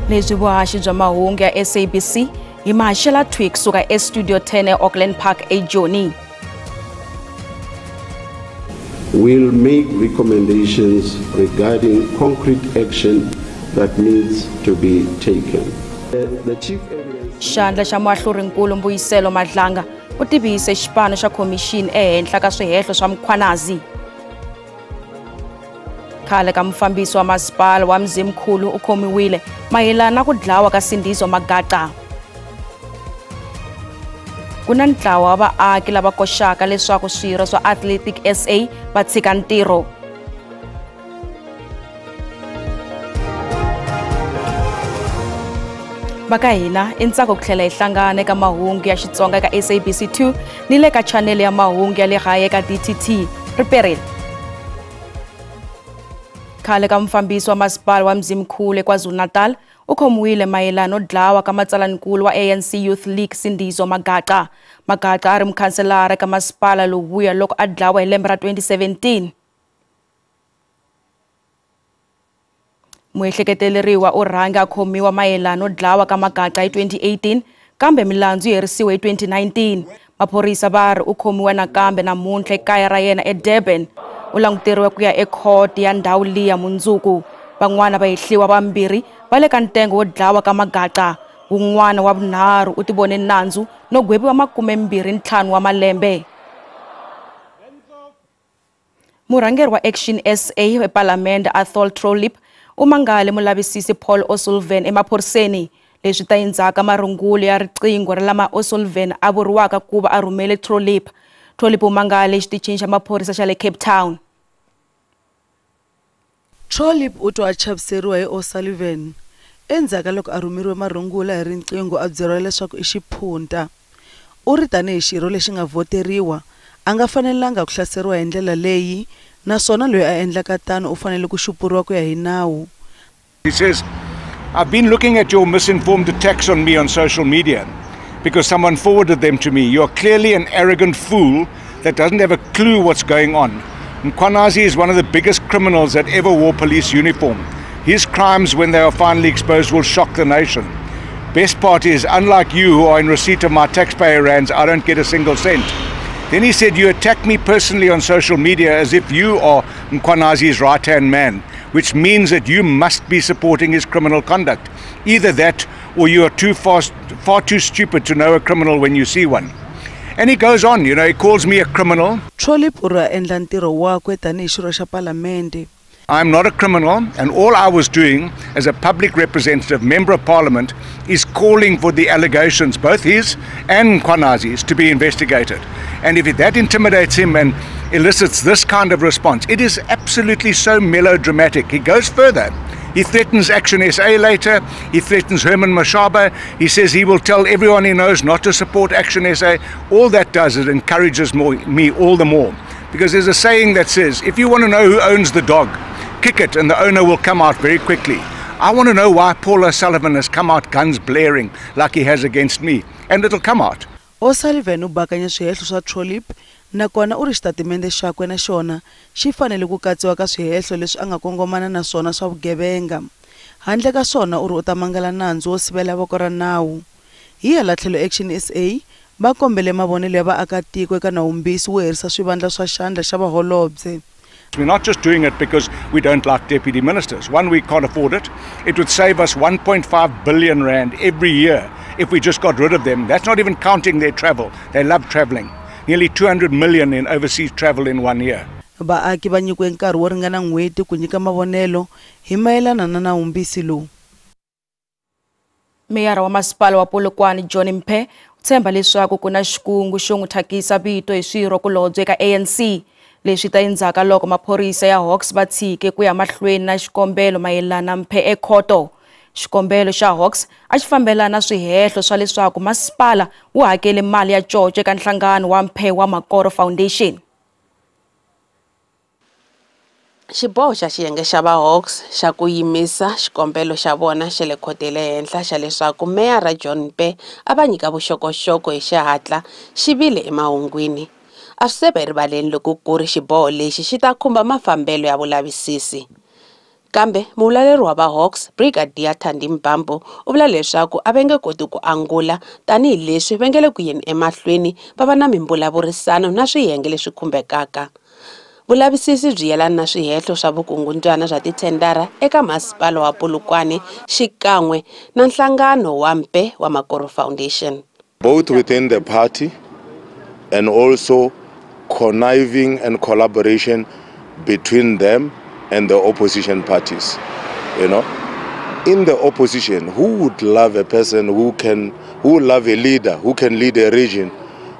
Leswi vuhaxi bya mahungu ya SABC hi mahashela tweak suka eStudio 10 eAuckland Park eJoni. We'll make recommendations regarding concrete action that needs to be taken. The chief evidence. Xandla xa muahlurinkulu Mbuyiselo Madlanga u tivise xipano xa commission ehenhla ka swihehlo swa Mkhwanazi. Khale ka mufambisi wa masipala wa Mzimkhulu u khomiwile mayelana na ku dlawa ka Sindizo Magaqa. Kuna ntlawa wa vaaki lava koxaka leswaku swirho swa Athletic SA va tshika ntirho. Baka hina intsako ku tlhela hi hlangana eka mahungu ya Xitsonga ka SABC 2 ni le ka channel ya mahungu ya le kaya ka DTT. Prepare. Khale ka mufambisi wa masipala wa Mzimkhulu eKwaZulu-Natal u khomiwile mayelana no dlawa ka matsalankulu wa ANC Youth League Sindizo Magaqa. Magaqa a ri mukhanselara ka masipala lowuya loko a dlawa hi lembe ra 2017. Muehleketeleriwa u rhanga a khomiwa mayelana no dlawa ka Magaqa hi 2018 kambe milandzu yi herisiwe hi 2019. Maphorisa va ri u khomiwa nakambe namuntlha ekaya ra yena eDurban. U languteriwe ku ya ecourt ya ndhawu liya mundzuku. Van'wana va hehliwa vambirhi va le ka ntengo wo dlawa ka Magaqa. Wun'wana wa vunharhu u tivone nandzu no gweviwa 25 wa malembe. Murhangeri wa Action SA ePalamende Athol Trollip u mangale mulavisisi Paul O'Sullivan emaphoriseni. Leswi ta endzhaku marungulo ya riqingho ra lama O'Sullivan a vuriwaka ku va a rhumele Trollip. Trollip u mangale exitichini xa maphorisa xa le Cape Town. Trollip u twa a chaviseriwa hi O'Sullivan endzhaku loko a rhumeriwe marungulo hi riqingho a byeriwa leswaku i xiphunta. U ri tanihi xirho lexi nga voteriwa a nga fanelanga ku hlaseriwa hi ndlela leyi naswona loyi a endlaka tano u fanele ku xupuriwa ku ya hi nawu. He says, I've been looking at your misinformed attacks on me on social media because someone forwarded them to me. You're clearly an arrogant fool that doesn't have a clue what's going on. Mkhwanazi is one of the biggest criminals that ever wore police uniform. His crimes, when they are finally exposed, will shock the nation. Best part is, unlike you who are in receipt of my taxpayer rands, I don't get a single cent. Then he said, you attack me personally on social media as if you are Mkhwanazi's right-hand man, which means that you must be supporting his criminal conduct. Either that or you are far too stupid to know a criminal when you see one. And he goes on, he calls me a criminal. Trollip u ra endla ntirho wakwe tanihi xirho xa Palamende. I'm not a criminal, and all I was doing as a public representative, member of parliament, is calling for the allegations, both his and Mkhwanazi's, to be investigated. And if that intimidates him and elicits this kind of response, it is absolutely so melodramatic. He goes further. He threatens Action SA later. He threatens Herman Mashaba. He says he will tell everyone he knows not to support Action SA. All that does is encourages me all the more. Because there's a saying that says, if you want to know who owns the dog, kick it and the owner will come out very quickly. I want to know why Paul O'Sullivan has come out guns blaring like he has against me. And it'll come out. O'Sullivan u bakanya swihehlo swa Trollip nakona u ri xitatimende xakwe na xona xi fanele ku katsiwa ka swihehlo leswi a nga kongomana na swona swa vugevenga. Handle ka swona u ri u ta mangala nandzu wo sivela voko ra nawu. Hi hala tlhelo Action SA va kombele mavonelo ya vaakatiko eka nawumbisi wo herisa swivandla swa xandla xa vaholobye. We're not just doing it because we don't like deputy ministers. One, we can't afford it. It would save us 1.5 billion rand every year if we just got rid of them. That's not even counting their travel. They love traveling. Nearly 200 million in overseas travel in 1 year. Vaaki va nyikiwe nkarhi wo ringana n'hweti ku nyika mavonelo hi mayelana na nawumbisi lowu. Meyara wa masipala wa Polokwane John Mphe tshemba leswaku ku na xikungu xo n'wi thyakisa vito hi swirho kulobye eka ANC. Leswi ta endzhaku loko maphorisa ya Hawks va tshike ku ya mahlweni na xikombelo mayelana na Mphe ekhoto. Xikombelo xa Hawks a xi fambelana na swihehlo swa leswaku masipala wu hakele mali ya coco eka nhlangano wa Mphe wa Makoro Foundation. Xiboho xa xiyenge xa va Hawks xa ku yimisa xikombelo xa vona xa le khoto le henhla xa leswaku Meyara John Mphe a va nyika vuxokoxoko hi xihatla xi vile emahungwini. A swi se va erivaleni loko ku ri xiboho lexi xi ta khumba mafambelo ya vulavisisi. kambe muhuleri wa va Hawks Brigadier Thandi Mbambo u vula leswaku a va nge koti ku angula tanihi leswi va nge le ku yeni emahlweni va va na mimbulavurisano na swiyenge leswi khumbekaka. Vulavisisi byi yelana na swihehlo swa vukungundzwana bya tithendara eka masipala wa Polokwane xikan'we na nhlangano wa Mpe wa Makoro Foundation. Both within the party and also conniving and collaboration between them and the opposition parties. You know, in the opposition, who would love a person who would love a leader who can lead a region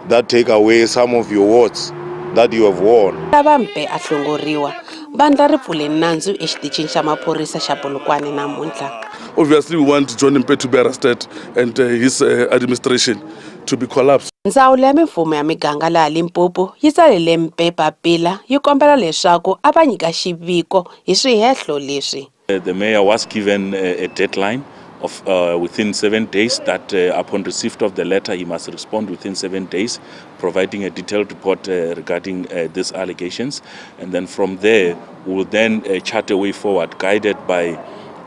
that take away some of your words that you have won? Mpe a hlongoriwa bandla ri pfule nandzu exitichini xa maphorisa xa Polokwane namuntlha. Obviously, we want John Mpe to be arrested and his administration to be collapsed. Ndzawulo ya mimfumo ya miganga laha Limpopo yi tsalele Mpe papila yi kombela leswaku a va nyika xiviko hi swihehlo leswi. The mayor was given a deadline of within 7 days that upon receipt of the letter he must respond within 7 days, providing a detailed report regarding these allegations, and then from there we will then chart a way forward guided by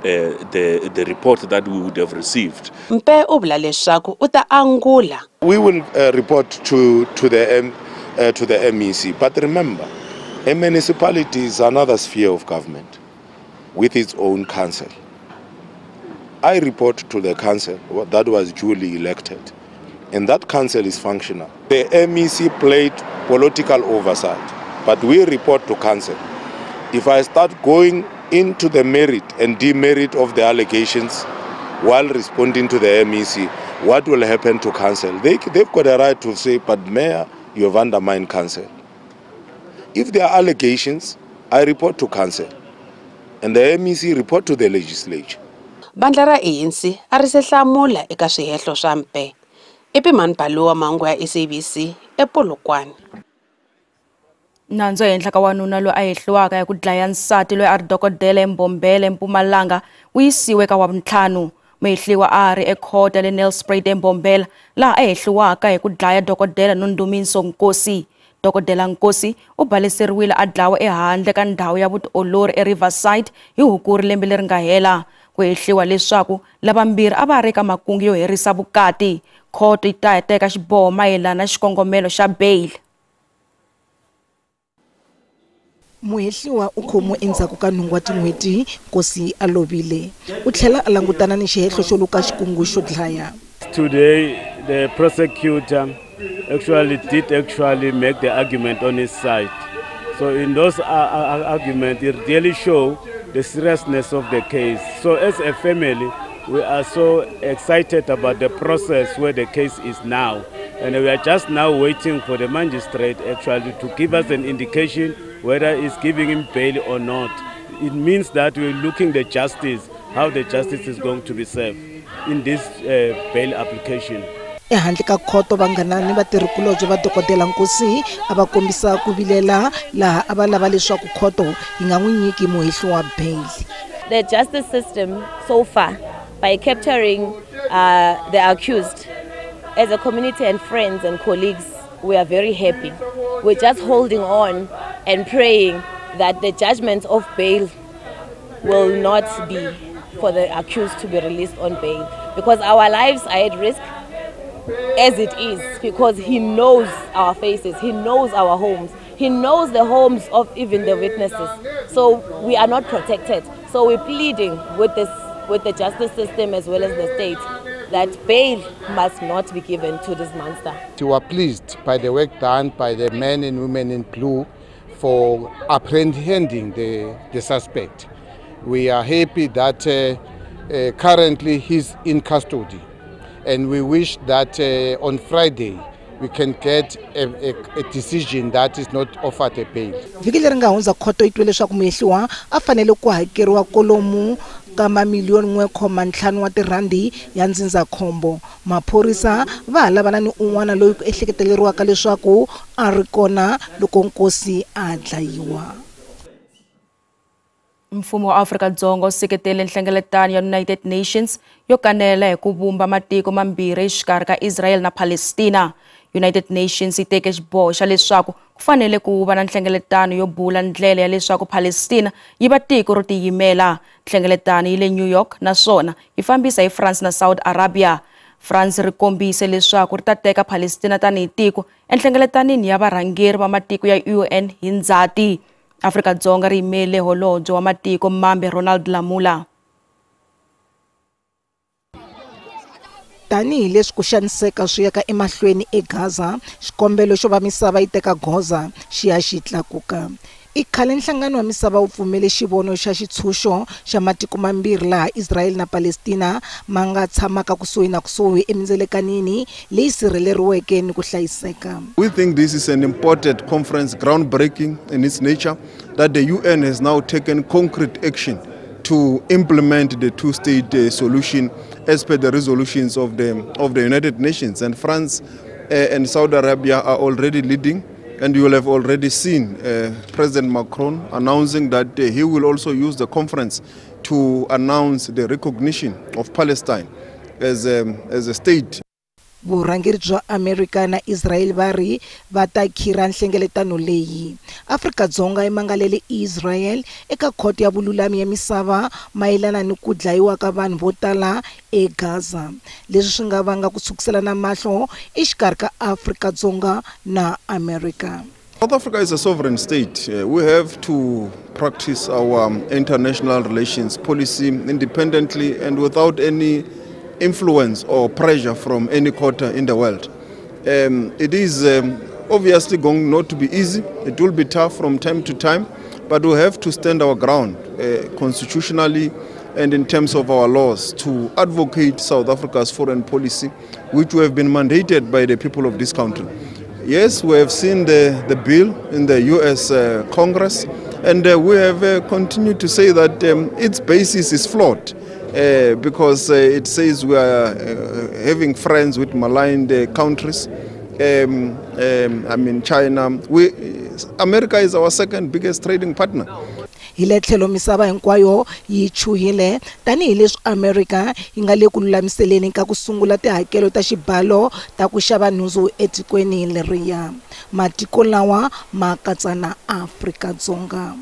the report that we would have received. Mpe u vula leswaku u ta angula. We will report to the MEC, but remember, a municipality is another sphere of government with its own council. I report to the council that was duly elected, and that council is functional. The MEC played political oversight, but we report to council. If I start going into the merit and demerit of the allegations while responding to the MEC, what will happen to council? They've got a right to say, but Mayor, you have undermined council. If there are allegations, I report to council, and the MEC report to the legislature. Bandla ra ANC a ri se hlamula eka swihehlo swa Mpe. Ipimani Baluwa, Mahungu ya SABC ePolokwane. Nandzu ehenhla ka wanuna loyi a hehliwaka ya ku dlaya nsati loyi a ri dokodela eMbombela eMpumalanga wu yisiwe ka Wavuntlhanu. Muhehliwa a ri ekhoto ya le Nelspruit eMbombela laha a hehliwaka hi ku dlaya dokodela Nondumiso Nkosi. Dokodela Nkosi u baleseriwile a dlawa ehandle ka ndhawu ya vutiolori eRiverside hi Hukuri lembe leri nga hela. Ku hehliwa leswaku lavambirhi a va ri eka makungu yo herisa vukati. Khoto yi ta teka xiboho mayelana na xikongomelo xa bail. Muhehliwa u khomiwe endzhaku ka nhungu wa tin'hweti Nkosi a lovile. U tlhela a langutana ni xihehlo xo luka xikungu xo dlaya. Today the prosecutor did make the argument on his side. So in those arguments it really show the seriousness of the case. So as a family we are so excited about the process where the case is now, and we are just now waiting for the magistrate actually to give us an indication whether it's giving him bail or not. It means that we're looking the justice, how the justice is going to be served in this bail application. Ehandle ka khoto vanghana ni vatirhikulobye va dokodela Nkosi a va kombisa ku vilela laha a va lava leswaku khoto yi nga n'wi nyiki muhehliwa bail. The justice system so far, by capturing the accused, as a community and friends and colleagues, we are very happy. We're just holding on and praying that the judgment of bail will not be for the accused to be released on bail, because our lives are at risk as it is, because he knows our faces, he knows our homes, he knows the homes of even the witnesses. So we are not protected. So we're pleading with the justice system as well as the state that bail must not be given to this monster. We were pleased by the work done by the men and women in blue for apprehending the suspect. We are happy that currently he's in custody, and we wish that on Friday we can get a decision that is not offered a bail. Vhiki leri nga hundza khoto yi twe leswaku muhehliwa a fanele ku hakeriwa kolomu ka mamiliyoni 1.5 wa tirandi ya ndzindzakhombo. Maphorisa va ha lavana ni un'wana loyi ku ehleketeleriwaka leswaku a ri kona loko Nkosi a dlayiwa. Mfumo wa Afrika-Dzonga wu seketele nhlengeletano ya United Nations yo kanela hi ku vumba matiko mambirhi exikarhi ka Israel na Palestina. United Nations yi teke xiboho xa leswaku ku fanele ku va na nhlengeletano yo bula ndlela ya leswaku Palestina yi va tiko ro tiyimela. Nhlengeletano yi le New York naswona yi fambisa hi France na Saudi Arabia. France ri kombise leswaku ri ta teka Palestina tanihi tiko enhlengeletanini ya varhangeri va matiko ya UN hi Ndzati. Afrika-Dzonga ri yimele holobye wa matiko mambe Ronald Lamula. Tanihi leswi ku xaniseka swi yaka emahlweni eGaza, xikombelo xo va misava yi teka goza xi ya xi tlakuka. I khale nhlangano wa misava wu pfumele xivono xa xitshunxo xa matiko mambirhi laha Israel na Palestina ma nga tshamaka kusuhi na kusuhi emindzelekanini leyi sirheleriweke ni ku hlayiseka. We think this is an important conference, groundbreaking in its nature, that the UN has now taken concrete action to implement the two-state solution as per the resolutions of the United Nations. And France and Saudi Arabia are already leading. And you will have already seen President Macron announcing that he will also use the conference to announce the recognition of Palestine as a state. Vurhangeri bya America na Israel vari va ta khira nhlengeletano leyi. Afrika-Dzonga yi mangalele Israel eka khoti ya vululami ya misava mayelana ni ku dlayiwa ka vanhu vo tala eGaza. Leswi swi nga vanga ku tshukisela mahlo exikarhi ka Afrika-Dzonga na America. South Africa is a sovereign state. We have to practice our international relations policy independently and without any influence or pressure from any quarter in the world. It is obviously going not to be easy. It will be tough from time to time, but we have to stand our ground constitutionally and in terms of our laws to advocate South Africa's foreign policy, which we have been mandated by the people of this country. Yes, we have seen the bill in the US Congress, and we have continued to say that its basis is flawed. Because it says we are having friends with maligned countries. I mean, China. America is our second biggest trading partner. Hile tlhelo misava hinkwayo yi chuhile tanihi leswi America yi nga le ku lulamiseleni ka ku sungula tihakelo ta xibalo ta ku xava nhundzu etikweni leriya. Matiko lawa ma katsa na Afrika-Dzonga.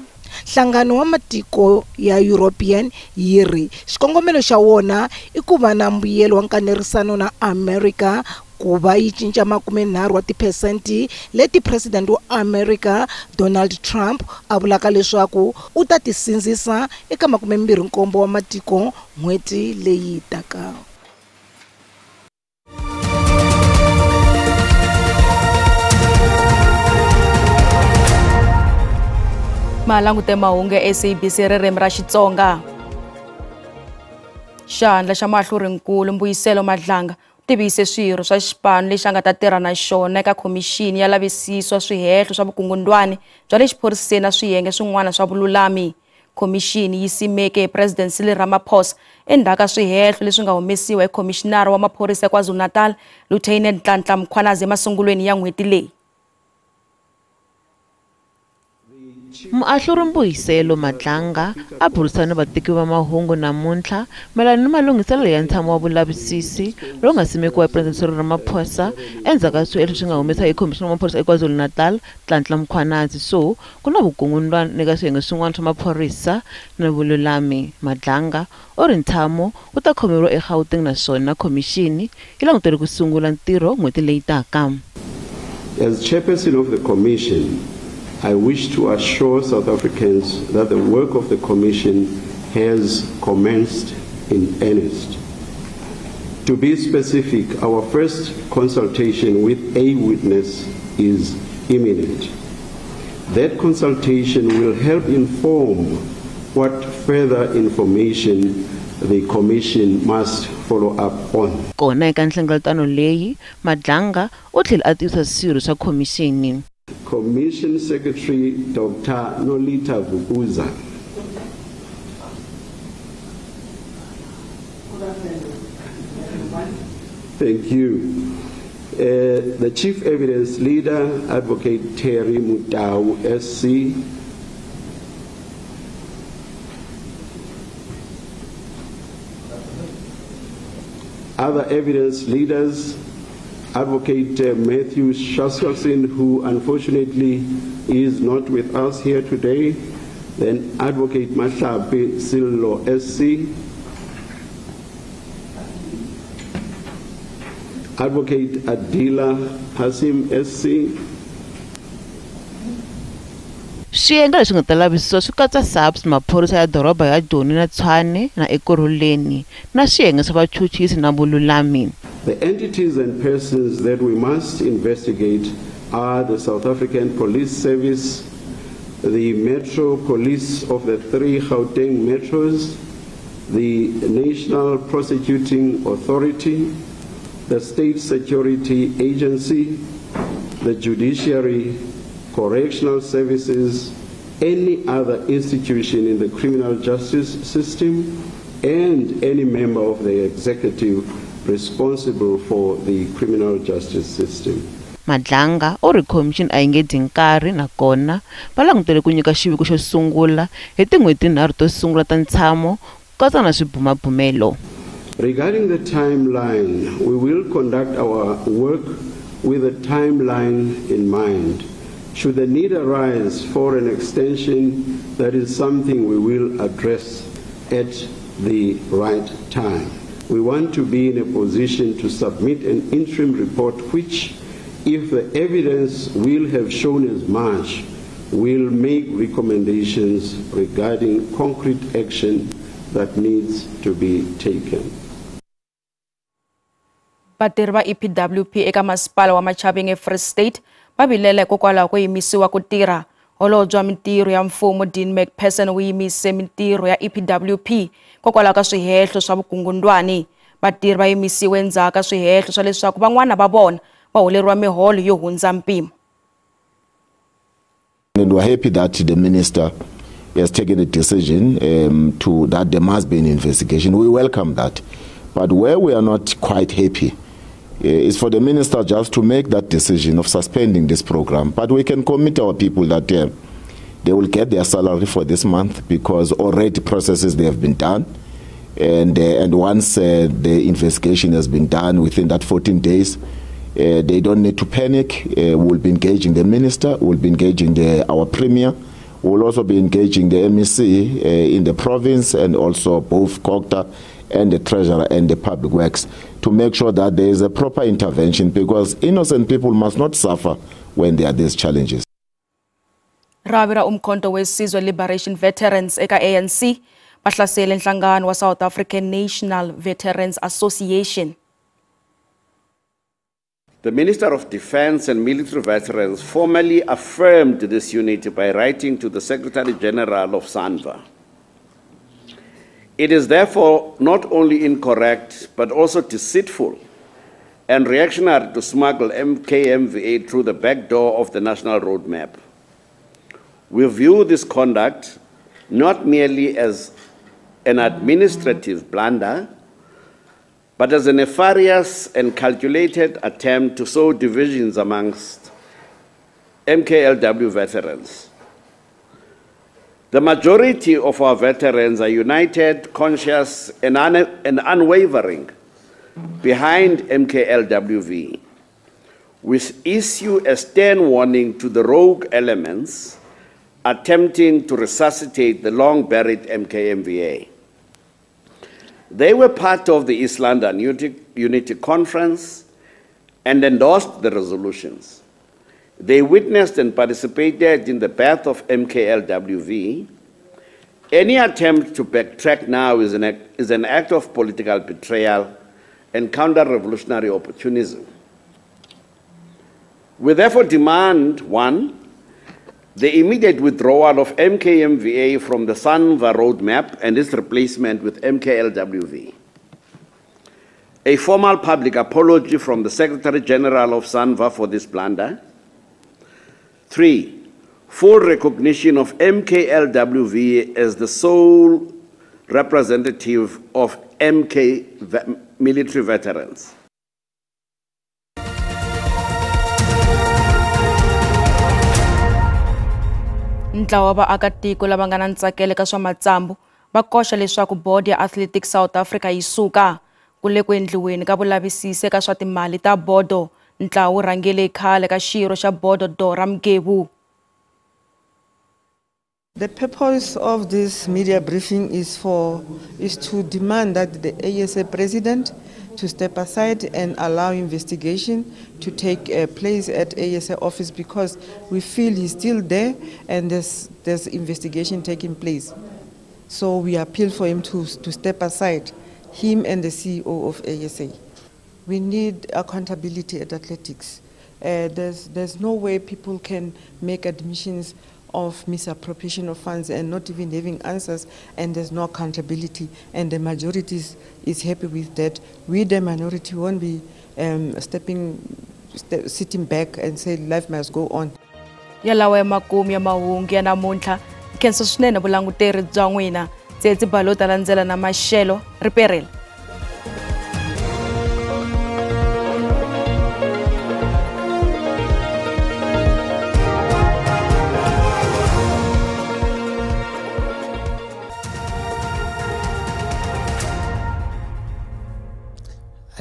Nhlangano wa matiko ya European yiri xikongomelo xa wona i ku va na mbuyelo wa nkanerisano na America ku va yi cinca 30% leti president wa America Donald Trump a vulaka leswaku u ta tisindzisa eka 27 wa matiko n'hweti leyi taka. Malangute mahungu ya SABC ririmi ra Xitsonga. Xandla xa mahlurinkulu Mbuyiselo Madlanga tivise swirho swa xipano lexi nga ta tirha na xona eka khomixini ya lavisiso swihehlo swa vukungundwani bya le xiphoriseni na swiyenge swin'wana swa vululami. Khomixini yi simeke hi President Cyril Ramaphosa endzhaku ka swihehlo leswi nga humesiwa hi Khomishinara wa maphorisa ya KwaZulu-Natal Lieutenant Nhlanhla Mkhwanazi emasungulweni ya n'hweti leyi. Muahluri Mbuyiselo Madlanga a burisana na vateki va mahungu namuntlha mayelana ni malunghiselo ya ntshamo wa vulavisisi lowu nga simekiwa hi President Cyril Ramaphosa endzhaku ka swihehlo swi nga humesiwa hi Khomixini wa maphorisa eKwaZulu-Natal Nhlanhla Mkhwanazi. So ku na vukungundwani eka swiyenge swin'wana swa maphorisa na vululami. Madlanga u ri ntshamo wu ta khomeriwa eGauteng naswona khomixini yi langutele ku sungula ntirho n'hweti leyi taka. As chairperson of the commission, I wish to assure South Africans that the work of the Commission has commenced in earnest. To be specific, our first consultation with a witness is imminent. That consultation will help inform what further information the Commission must follow up on. Kona eka nhlengeletano leyi Madlanga u tlhela a tivisa swirho swa khomixini. Commission Secretary Dr. Nolita Vukuza. Thank you. The Chief Evidence Leader, Advocate Terry Mutau, SC. other evidence leaders, Advocate Matthew Shaskelson, who unfortunately is not with us here today, then Advocate Mahlapi Sillo SC, Advocate Adila Hasim SC, Swiyenge leswi nga ta lavisiwa swi katsa SABC, maphorisa ya doroba ya Joni na Tshwane na Ekurhuleni na swiyenge swa vachuchisi na vululami. The entities and persons that we must investigate are the South African Police Service, the Metro Police of the 3 Gauteng metros, the National Prosecuting Authority, the State Security Agency, the Judiciary, Correctional Services, any other institution in the criminal justice system, and any member of the executive responsible for the criminal justice system. Madlanga o ri commission a yi nge dyi nkarhi nakona va langutele ku nyika xiviko xo sungula hi tin'hweti 3 to sungula ta ntshamo ku katsa na swibumabumelo. Regarding the timeline, we will conduct our work with a timeline in mind. Should the need arise for an extension, that is something we will address at the right time. We want to be in a position to submit an interim report which, if the evidence will have shown as much, will make recommendations regarding concrete action that needs to be taken. Vatirhi va EPWP eka masipala wa Machabeng eFree State va vilele kokwalaho ko yimisiwa ku tirha. Holobye wa Mitirho ya Mfumo Dean McPherson u yimise mitirho ya EPWP kokwalaho ka swihehlo swa vukungundwani. Vatirhi va yimisiwe endzhaku ka swihehlo swa leswaku van'wana va vona va holeriwa miholo yo hundza mpimo. And we're happy that the minister has taken a decision that there must be an investigation. We welcome that. But where we are not quite happy is for the minister just to make that decision of suspending this program. But we can commit our people that they will get their salary for this month because already processes they have been done. And once the investigation has been done within that 14 days, they don't need to panic. We'll be engaging the minister, we'll be engaging our premier, we'll also be engaging the MEC in the province and also both COGTA and the treasurer and the public works to make sure that there is a proper intervention because innocent people must not suffer when there are these challenges. Ravira umkhonto wesizwe Liberation Veterans eka ANC bahlasele inhlangano wa South African National Veterans Association. The Minister of Defense and Military Veterans formally affirmed this unity by writing to the Secretary General of SANVA. It is therefore not only incorrect, but also deceitful and reactionary to smuggle MKMVA through the back door of the national roadmap. We view this conduct not merely as an administrative blunder, but as a nefarious and calculated attempt to sow divisions amongst MKLW veterans. The majority of our veterans are united, conscious, and unwavering behind MKLWV. We issue a stern warning to the rogue elements attempting to resuscitate the long-buried MKMVA. They were part of the East London Unity Conference and endorsed the resolutions. They witnessed and participated in the birth of MKLWV. Any attempt to backtrack now is an act of political betrayal and counter-revolutionary opportunism. We therefore demand, 1, the immediate withdrawal of MKMVA from the SANVA roadmap and its replacement with MKLWV. A formal public apology from the Secretary General of SANVA for this blunder. 3, full recognition of MKLWV as the sole representative of MK military veterans. Ntlawa wa vaakatiko lava nga na ntsakelo ka swa matsambu va koxa leswaku bodi ya Athletics South Africa yi suka ku le ku endliweni ka vulavisisi eka swa timali ta bodo. Ntlawa wu rhangele khale ka xirho xa bodo Dora Mgebu. The purpose of this media briefing is to demand that the ASA president to step aside and allow investigation to take place at ASA office, because we feel he's still there and there's investigation taking place. So we appeal for him to step aside, him and the CEO of ASA. We need accountability at athletics. There's no way people can make admissions of misappropriation of funds and not even having answers, and there's no accountability, and the majority is happy with that. We, the minority, won't be sitting back and say life must go on. Yalawa makumu ya Mahungu ya namuntlha khensa swinene vulanguteri bya n'wina. Tsetsi balo ta landzela na maxelo riperile.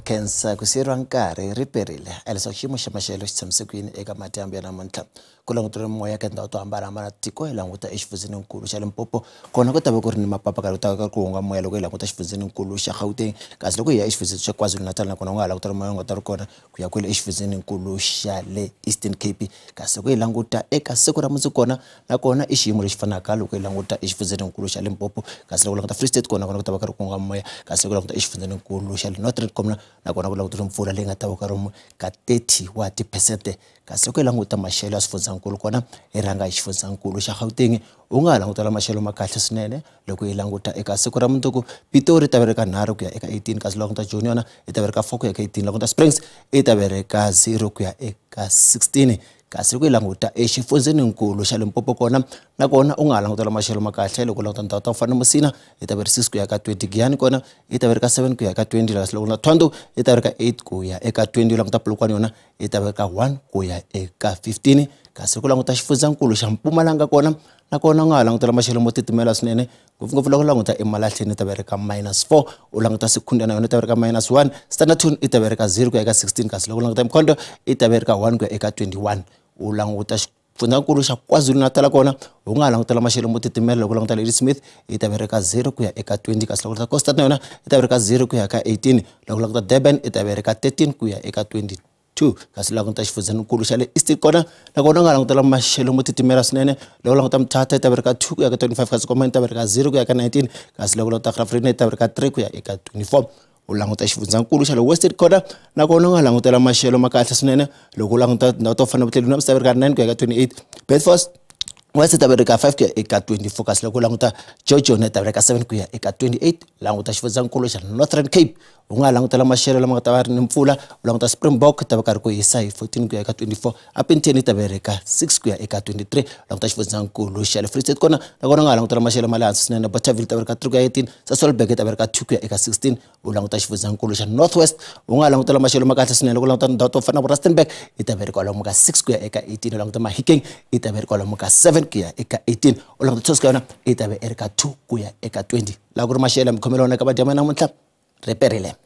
Kensa kusirwa nkarhi riperile alisa xiyimo xa maxelo xi tshamisekile eka madyambu ya namuntlha ku langutile moya ka tindhawu to hambanahambana tiko hi languta exifundzeninkulu xa Limpopo kona ku ta va ku ri ni mapapa ka lutaka ku hunga moya loko hi languta xifundzeninkulu xa Gauteng kasi loko hi ya exifundzeni xa KwaZulu-Natal nakona u nga ha languta moya u nga ta ri kona ku ya kwele exifundzeninkulu xa le Eastern Cape kasi loko hi languta eka siku ra mundzuku kona nakona i xiyimo lexi fanaka loko hi languta exifundzeninkulu xa Limpopo kasi loko languta Free State kona ku ta va ka ri ku hunga moya kasi loko languta exifundzeninkulu xa le Northern kona nakona ku languta mpfula leyi nga ta va ka romu ka 30 wa tiphesente kasi loko hi languta maxelo ya swifundzankulu kona hi rhanga hi xifundzankulu xa Gauteng u nga ha langutela maxelo ma kahle swinene loko hi languta eka siku ra mundzuku Pitori ta vereka 9 ku ya eka 18 kasi loko languta Joni yona i ta vereka 4 ku ya eka 18 loko languta Springs i ta vereka 0 ku ya eka 16 kasi loko hi languta exifundzeninkulu xa Limpopo kona nakona u nga ha langutela maxelo ma kahle loko languta ndhawu ta ku fana Musina i ta vereka 6 ku ya eka 20 Giyani kona i ta vereka 7 ku ya eka 20 kasi loko languta Thondo i ta vereka 8 ku ya eka 20 languta Polokwane yona i ta vereka 1 ku ya eka 15 kasi loko languta xifundzankulu xa Mpumalanga kona nakona u nga ha langutela maxelo mo titimela swinene ngopfungopfu loko languta eMalahleni i ta vereka -4 u languta Sekunda na yona i ta vereka -1 Standerton i ta vereka 0 ku ya eka 16 kasi loko languta Mkhondo i ta vereka 1 ku ya eka 21 u languta xifundzankulu xa KwaZulu-Natal kona u nga ha langutela maxelo mo titimela loko languta Ladysmith i ta vereka 0 ku ya eka 20 kasi loko languta Coastal na yona i ta vereka 0 ku ya eka 18 loko languta Durban i ta vereka 13 ku ya eka 22 kasi loko languta xifundzankulu xa le East kona nakona u nga ha langutela maxelo mo titimela swinene loko languta Mthatha i ta vereka 2 ku ya eka 25 kasi Komani i ta vereka 0 ku ya eka 19 kasi loko languta Graaff-Reinet i ta vereka 3 ku ya eka 24 u languta xifundzankulu xa le Western kona nakona u nga langutela maxelo ma kahle swinene loko u languta ndhawu to fana vutleli na ta vereka 9 ku ya eka 28 Bedford West ta vereka 5 ku ya eka 24 kasi loko u languta George ta vereka 7 ku ya eka 28 languta xifundzankulu xa Northern Cape u nga langutela maxelo lama nga ta va ri ni mpfula u languta Springbok ta va karhi ku hisa hi 14 ku ya eka 24 Upington ta vereka 6 ku ya eka 23 languta xifundzankulu xa le Free State kona nakona u nga langutela maxelo ma le hansi swinene Bothaville ta vereka 3 ku ya 18 Sasolburg ta vereka 2 ku ya eka 16 u languta xifundzankulu xa Northwest u nga langutela maxelo ma kahle swinene loko languta ndhawu to fana na Rustenburg i ta vereka kwalomu ka 6 ku ya eka 18 u languta Mahikeng i ta vereka kwalomu ka 7 ku ya eka 18 u languta Tshoska yona i ta vereka 2 ku ya eka 20 la ku ri maxelo mi khomela wona ka vadyama namuntlha reperile